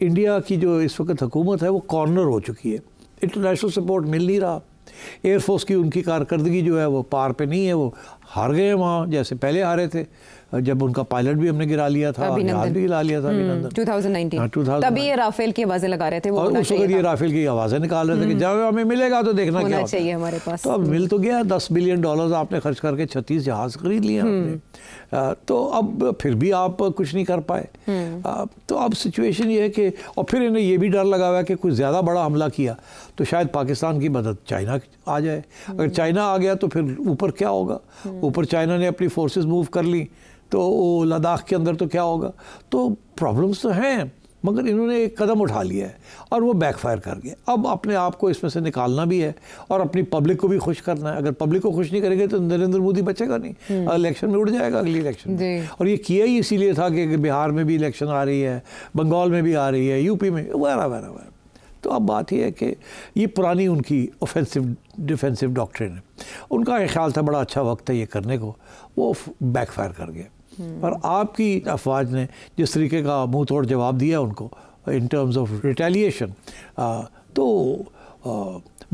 India की जो इस वक्त हुकूमत है वो कॉर्नर हो चुकी है, इंटरनेशनल सपोर्ट मिल नहीं रहा, एयरफोर्स की उनकी कारकर्दगी जो है वो पार पे नहीं है, वो हार गए वहाँ जैसे पहले हारे थे, जब उनका पायलट भी हमने गिरा लिया था, जहाज भी गिरा लिया था अभिनंदन 2019। तभी ये राफेल की आवाज़ें लगा रहे थे, वो और उस वक्त ये राफेल की आवाज़ें निकाल रहे थे कि जब हमें मिलेगा तो देखना क्या चाहिए हमारे पास। तो अब मिल तो गया, $10 बिलियन आपने खर्च करके 36 जहाज खरीद लिए आपने, तो अब फिर भी आप कुछ नहीं कर पाए। तो अब सिचुएशन ये है कि, और फिर इन्हें ये भी डर लगा हुआ है कि कुछ ज़्यादा बड़ा हमला किया तो शायद पाकिस्तान की मदद चाइना आ जाए, अगर चाइना आ गया तो फिर ऊपर क्या होगा, ऊपर चाइना ने अपनी फोर्सेस मूव कर ली तो लद्दाख के अंदर तो क्या होगा। तो प्रॉब्लम्स तो हैं, मगर इन्होंने एक कदम उठा लिया है और वो बैकफायर कर गया। अब अपने आप को इसमें से निकालना भी है और अपनी पब्लिक को भी खुश करना है। अगर पब्लिक को खुश नहीं करेंगे तो नरेंद्र मोदी बचेगा नहीं, इलेक्शन में उड़ जाएगा अगली इलेक्शन में। और ये किया ही इसीलिए था कि बिहार में भी इलेक्शन आ रही है, बंगाल में भी आ रही है, यूपी में, वगैरह। तो अब बात यह है कि ये पुरानी उनकी ऑफेंसिव डिफेंसिव डॉक्ट्रिन है, उनका ख्याल था बड़ा अच्छा वक्त है ये करने को, वो बैकफायर कर गया। और आपकी अफवाज ने जिस तरीके का मुंह तोड़ जवाब दिया उनको इन टर्म्स ऑफ रिटेलिएशन, तो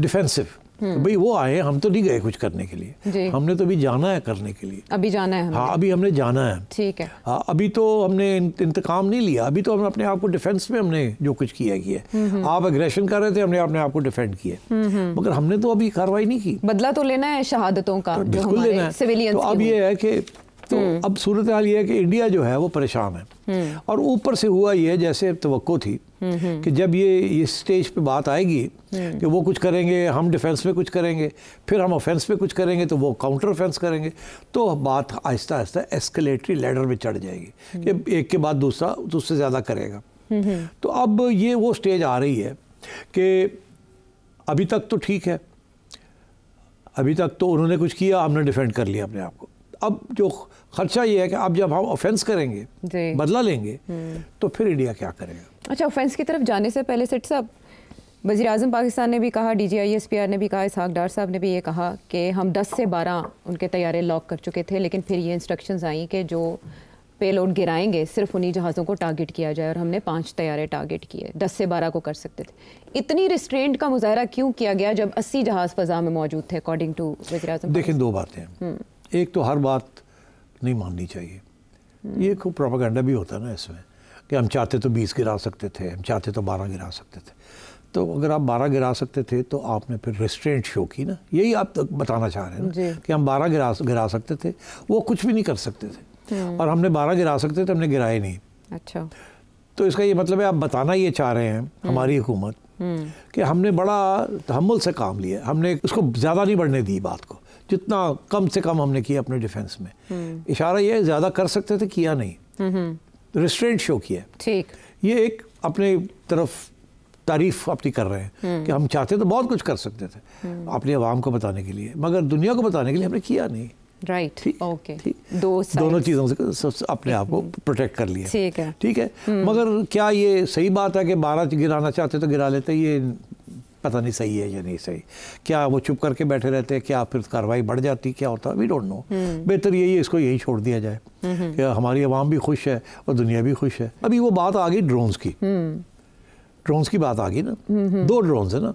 डिफेंसिव, भाई वो आए, हम तो नहीं गए कुछ करने के लिए, हमने तो अभी जाना है करने के लिए, अभी जाना है, हाँ अभी हमने जाना है, ठीक है, हाँ अभी तो हमने इंतकाम नहीं लिया, अभी तो हमने अपने आप को डिफेंस में हमने जो कुछ किया। आप एग्रेशन कर रहे थे, हमने अपने आप को डिफेंड किया, मगर हमने तो अभी कार्रवाई नहीं की। बदला तो लेना है शहादतों का, बिल्कुल लेना है। सिविलियंस। तो अब ये है कि तो अब सूरत हाल ये है कि इंडिया जो है वो परेशान है, और ऊपर से हुआ ये जैसे तवक्को थी कि जब ये इस स्टेज पे बात आएगी कि वो कुछ करेंगे, हम डिफेंस में कुछ करेंगे, फिर हम ऑफेंस में कुछ करेंगे, तो वो काउंटर ऑफेंस करेंगे, तो बात आहिस्ता आहिस्ता एस्केलेटरी लैडर में चढ़ जाएगी कि एक के बाद दूसरा उससे ज़्यादा करेगा। तो अब ये वो स्टेज आ रही है कि अभी तक तो ठीक है, अभी तक तो उन्होंने कुछ किया, हमने डिफेंड कर लिया अपने आप को। अब जो खर्चा ये है कि अब जब हम ऑफेंस करेंगे, बदला लेंगे, तो फिर इंडिया क्या करेगा। अच्छा, ऑफेंस की तरफ जाने से पहले सेठ साहब, वज़ीर-ए-आज़म पाकिस्तान ने भी कहा, DGISPR ने भी कहा, इसहाक डार साहब ने भी ये कहा कि हम 10 से 12 उनके तैयारे लॉक कर चुके थे, लेकिन फिर ये इंस्ट्रक्शंस आई कि जो पेलोड गिराएंगे सिर्फ उन्हीं जहाज़ों को टारगेट किया जाए, और हमने 5 तैयारे टारगेट किए, 10 से 12 को कर सकते थे। इतनी रिस्ट्रेंट का मुजाहरा क्यों किया गया जब 80 जहाज़ फ़ज़ा में मौजूद थे अकॉर्डिंग टू वज़ीर-ए-आज़म? देखें, दो बातें हैं, एक तो हर बात नहीं माननी चाहिए, ये खूब प्रोपेगेंडा भी होता है ना इसमें कि हम चाहते तो 20 गिरा सकते थे, हम चाहते तो 12 गिरा सकते थे। तो अगर आप 12 गिरा सकते थे तो आपने फिर रेस्ट्रेंट शो की ना, यही आप तो बताना चाह रहे हैं ना कि हम 12 गिरा सकते थे, वो कुछ भी नहीं कर सकते थे, और हमने 12 गिरा सकते थे, हमने गिराए नहीं। अच्छा, तो इसका ये मतलब है आप बताना ये चाह रहे हैं हमारी हुकूमत कि हमने बड़ा तहम्मुल से काम लिया, हमने उसको ज़्यादा नहीं बढ़ने दी बात को, जितना कम से कम हमने किया अपने डिफेंस में। इशारा ये ज़्यादा कर सकते थे, किया नहीं, रिस्ट्रेंट शो किया। ठीक, ये एक अपने तरफ तारीफ अपनी कर रहे हैं कि हम चाहते तो बहुत कुछ कर सकते थे अपनी आवाम को बताने के लिए, मगर दुनिया को बताने के लिए हमने किया नहीं। राइट, ओके, दोनों चीज़ों से अपने आप को प्रोटेक्ट कर लिया। ठीक है, मगर क्या ये सही बात है कि 12 गिराना चाहते तो गिरा लेते, ये पता नहीं सही है या नहीं सही, क्या वो चुप करके बैठे रहते हैं, क्या फिर कार्रवाई बढ़ जाती, क्या होता, वी डोंट नो। बेहतर यही है इसको यही छोड़ दिया जाए कि हमारी आवाम भी खुश है और दुनिया भी खुश है। अभी वो बात आ गई ड्रोन्स की, ड्रोन्स की बात आ गई ना, 2 ड्रोन्स है ना,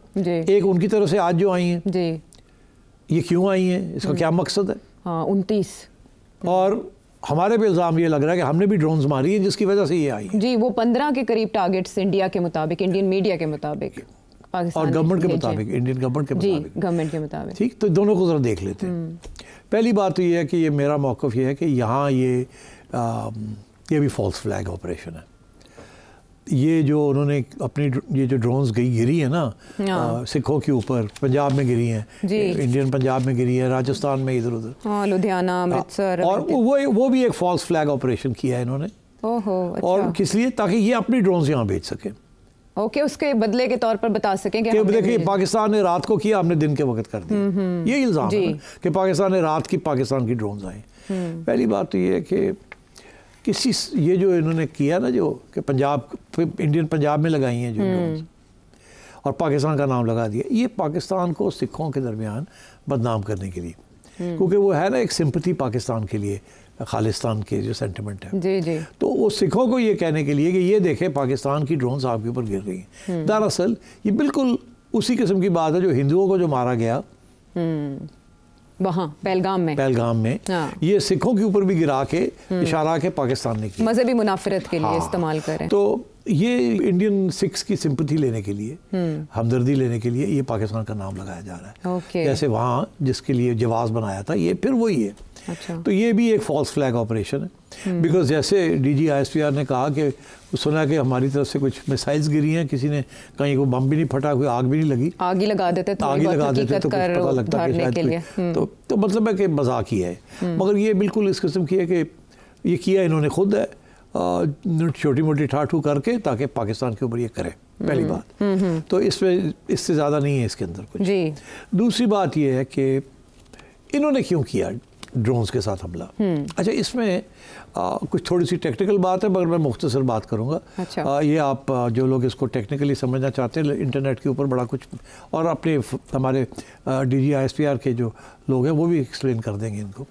एक उनकी तरफ से आज जो आई हैं, ये क्यों आई हैं, इसका क्या मकसद है? 29, और हमारे पे इल्ज़ाम ये लग रहा है कि हमने भी ड्रोन्स मारी है जिसकी वजह से ये आई है। जी, वो 15 के करीब टारगेट्स इंडिया के मुताबिक, इंडियन मीडिया के मुताबिक, और गवर्नमेंट के मुताबिक, इंडियन गवर्नमेंट के मुताबिक, गवर्नमेंट के मुताबिक। ठीक, तो दोनों को ज़रा देख लेते हैं। पहली बात तो ये है कि ये मेरा मौक़िफ़ ये है कि यहाँ ये भी फॉल्स फ्लैग ऑपरेशन है। ये जो उन्होंने अपनी ये जो ड्रोन्स गिरी है ना सिखों के ऊपर, पंजाब में गिरी हैं, इंडियन पंजाब में गिरी है, राजस्थान में इधर उधर, लुधियाना, अमृतसर, और वो भी एक फॉल्स फ्लैग ऑपरेशन किया है इन्होंने। अच्छा। और किस लिए? ताकि ये अपनी ड्रोन्स यहाँ भेज सकें। ओके, उसके बदले के तौर पर बता सकें कि देखिए पाकिस्तान ने रात को किया, हमने दिन के वक्त कर दिया, ये इल्ज़ाम है कि पाकिस्तान ने रात की पाकिस्तान की ड्रोन्स आई। पहली बात तो ये है कि ये जो इन्होंने किया ना, जो कि पंजाब, इंडियन पंजाब में लगाई हैं जो ड्रोन्स और पाकिस्तान का नाम लगा दिया, ये पाकिस्तान को सिखों के दरमियान बदनाम करने के लिए, क्योंकि वो है ना एक सिंपैथी पाकिस्तान के लिए खालिस्तान के जो सेंटिमेंट है। जी जी। तो वो सिखों को ये कहने के लिए कि ये देखें पाकिस्तान की ड्रोन्स आपके ऊपर गिर रही हैं। दरअसल ये बिल्कुल उसी किस्म की बात है जो हिंदुओं को जो मारा गया वहाँ पहलगाम में हाँ। ये सिखों के ऊपर भी गिरा के इशारा के पाकिस्तान ने किया, मजहबी मुनाफरत के लिए हाँ। इस्तेमाल करें। तो ये इंडियन सिख्स की सिंपैथी लेने के लिए, हमदर्दी लेने के लिए ये पाकिस्तान का नाम लगाया जा रहा है। जैसे वहाँ जिसके लिए जवाज बनाया था ये फिर वही है। अच्छा। तो ये भी एक फॉल्स फ्लैग ऑपरेशन है। बिकॉज जैसे DG ISPR ने कहा कि सुना कि हमारी तरफ से कुछ मिसाइल्स गिरी हैं, किसी ने कहीं को बम भी नहीं फटा, कोई आग भी नहीं लगी, आग ही लगा देते तो पता लगता कि शायद तो मतलब है कि मजाक ही है। मगर ये बिल्कुल इस किस्म की है कि ये किया इन्होंने खुद है, छोटी मोटी ठाठू करके ताकि पाकिस्तान के ऊपर ये करे, पहली बात। तो इसमें इससे ज़्यादा नहीं है इसके अंदर कुछ। जी। दूसरी बात ये है कि इन्होंने क्यों किया ड्रोन्स के साथ हमला। अच्छा, इसमें कुछ थोड़ी सी टेक्निकल बात है मगर मैं मुख्तसर बात करूंगा। अच्छा। ये आप जो लोग इसको टेक्निकली समझना चाहते हैं, इंटरनेट के ऊपर बड़ा कुछ, और अपने हमारे DG ISPR के जो लोग हैं वो भी एक्सप्लेन कर देंगे इनको।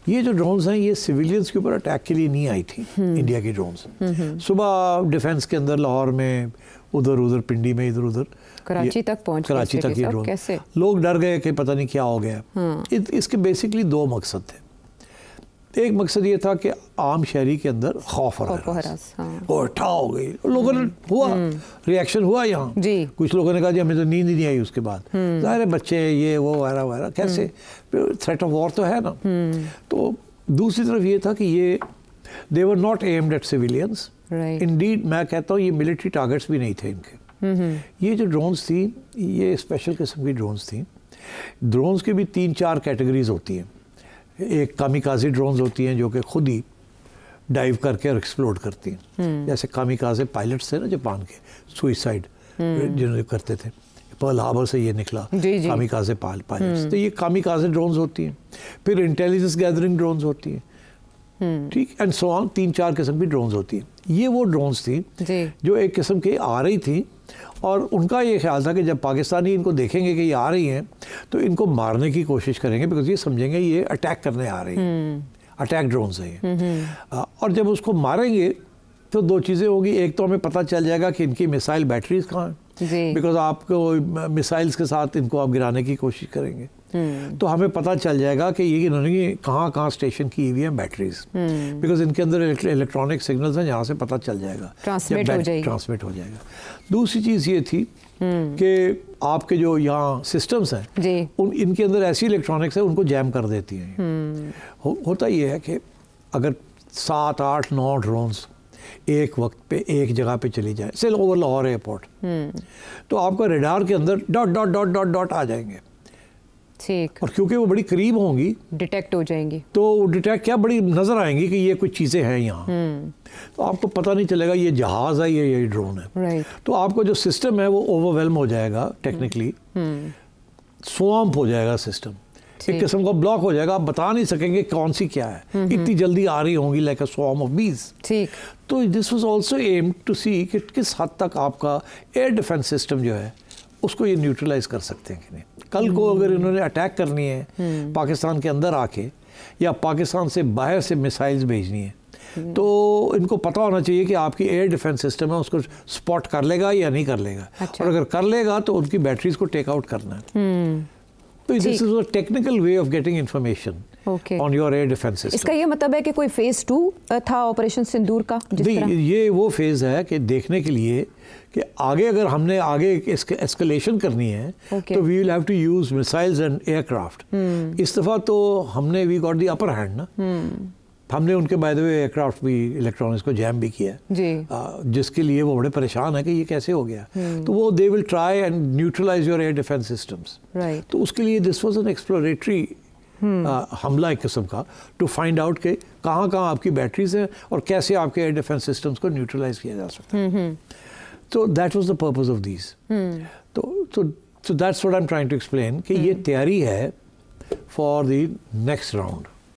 ये जो ड्रोन्स हैं ये सिविलियंस के ऊपर अटैक के लिए नहीं आई थी। इंडिया की ड्रोन्स सुबह डिफेंस के अंदर लाहौर में, उधर पिंडी में, इधर कराची तक पहुंच, कराची तक ये ड्रोन, कैसे लोग डर गए कि पता नहीं क्या हो गया। इसके बेसिकली दो मकसद थे। एक मकसद ये था कि आम शहरी के अंदर खौफ और ठा हो गई, लोगों ने हुआ रिएक्शन हुआ यहाँ। कुछ लोगों ने कहा जी हमें तो नींद ही नहीं आई उसके बाद, ज़ाहिर है बच्चे ये वो वगैरह कैसे, थ्रेट ऑफ वॉर तो है ना। तो दूसरी तरफ ये था कि ये they were not aimed at civilians, indeed मैं कहता हूँ ये मिलिट्री टारगेट्स भी नहीं थे इनके। ये जो ड्रोन्स थी ये स्पेशल किस्म की ड्रोन्स थी। ड्रोन्स की भी 3-4 कैटेगरीज होती हैं। एक कामिकाज़े ड्रोन्स होती हैं जो कि खुद ही डाइव करके और एक्सप्लोड करती हैं, जैसे कामिकाज़े पायलट्स थे ना जापान के, सुइसाइड जिन्होंने करते थे, पर्ल हार्बर से ये निकला कामिकाज़े पायलट्स। तो ये कामिकाज़े ड्रोन्स होती हैं। फिर इंटेलिजेंस गैदरिंग ड्रोन्स होती हैं, ठीक, एंड सो ऑन। 3-4 किस्म की ड्रोन्स होती हैं। ये वो ड्रोन्स थी जो एक किस्म की आ रही थी और उनका ये ख्याल था कि जब पाकिस्तानी इनको देखेंगे कि ये आ रही हैं तो इनको मारने की कोशिश करेंगे, बिकॉज ये समझेंगे ये अटैक करने आ रही हैं, अटैक ड्रोन्स हैं ये। और जब उसको मारेंगे तो दो चीज़ें होगी, एक तो हमें पता चल जाएगा कि इनकी मिसाइल बैटरीज कहाँ हैं, बिकॉज आपको मिसाइल्स के साथ इनको आप गिराने की कोशिश करेंगे तो हमें पता चल जाएगा कि ये इन्होंने कहाँ स्टेशन की हुई है बैटरीज, बिकॉज इनके अंदर इलेक्ट्रॉनिक सिग्नल्स हैं, यहाँ से पता चल जाएगा, ट्रांसमिट हो जाएगा। दूसरी चीज़ ये थी कि आपके जो यहाँ सिस्टम्स हैं इनके अंदर ऐसी इलेक्ट्रॉनिक्स है उनको जैम कर देती हैं। होता ये है कि अगर 7-8-9 ड्रोन्स एक वक्त पे एक जगह पे चली जाए, से ओवर लाहौर एयरपोर्ट, तो आपका रडार के अंदर dot dot dot dot dot आ जाएंगे, ठीक, और क्योंकि वो बड़ी करीब होंगी डिटेक्ट हो जाएंगी, तो डिटेक्ट क्या बड़ी नजर आएंगी कि ये कुछ चीजें हैं यहाँ, तो आपको पता नहीं चलेगा ये जहाज है ये ड्रोन है। तो आपका जो सिस्टम है वो ओवरवेल्म हो जाएगा, टेक्निकली स्वैम्प हो जाएगा सिस्टम, एक किस्म का ब्लॉक हो जाएगा, आप बता नहीं सकेंगे कौन सी क्या है, इतनी जल्दी आ रही होंगी लाइक अ स्वैर्म ऑफ बीज। ठीक, तो this was also aimed to see कि किस हद तक आपका एयर डिफेंस सिस्टम जो है उसको ये न्यूट्रलाइज कर सकते हैं कि नहीं। कल को अगर इन्होंने अटैक करनी है पाकिस्तान के अंदर आके या पाकिस्तान से बाहर से मिसाइल्स भेजनी है तो इनको पता होना चाहिए कि आपकी एयर डिफेंस सिस्टम है उसको स्पॉट कर लेगा या नहीं कर लेगा। अच्छा। और अगर कर लेगा तो उनकी बैटरीज को टेक आउट करना है। तो this is a technical way of getting information on your air defence system. इसका ये मतलब है कि कोई फेज 2 था ऑपरेशन सिंदूर का? ये वो फेज है कि देखने के लिए कि आगे अगर हमने आगे एस्केलेशन करनी है तो we will have to use missiles and aircraft. इस दफा तो हमने we got the upper hand ना, हमने उनके बाय द वे एयरक्राफ्ट भी इलेक्ट्रॉनिक्स को जैम भी किया जिसके लिए वो बड़े परेशान है कि ये कैसे हो गया। तो वो they will try and neutralise your air defence systems. तो उसके लिए दिस वाज एन एक्सप्लोरेटरी हमला एक किस्म का, टू फाइंड आउट के कहाँ आपकी बैटरीज हैं और कैसे आपके एयर डिफेंस सिस्टम्स को न्यूट्रलाइज किया जा सकता है। तो that was the purpose of these. तो that's what I am trying to explain कि ये तैयारी है फॉर द नेक्स्ट राउंड।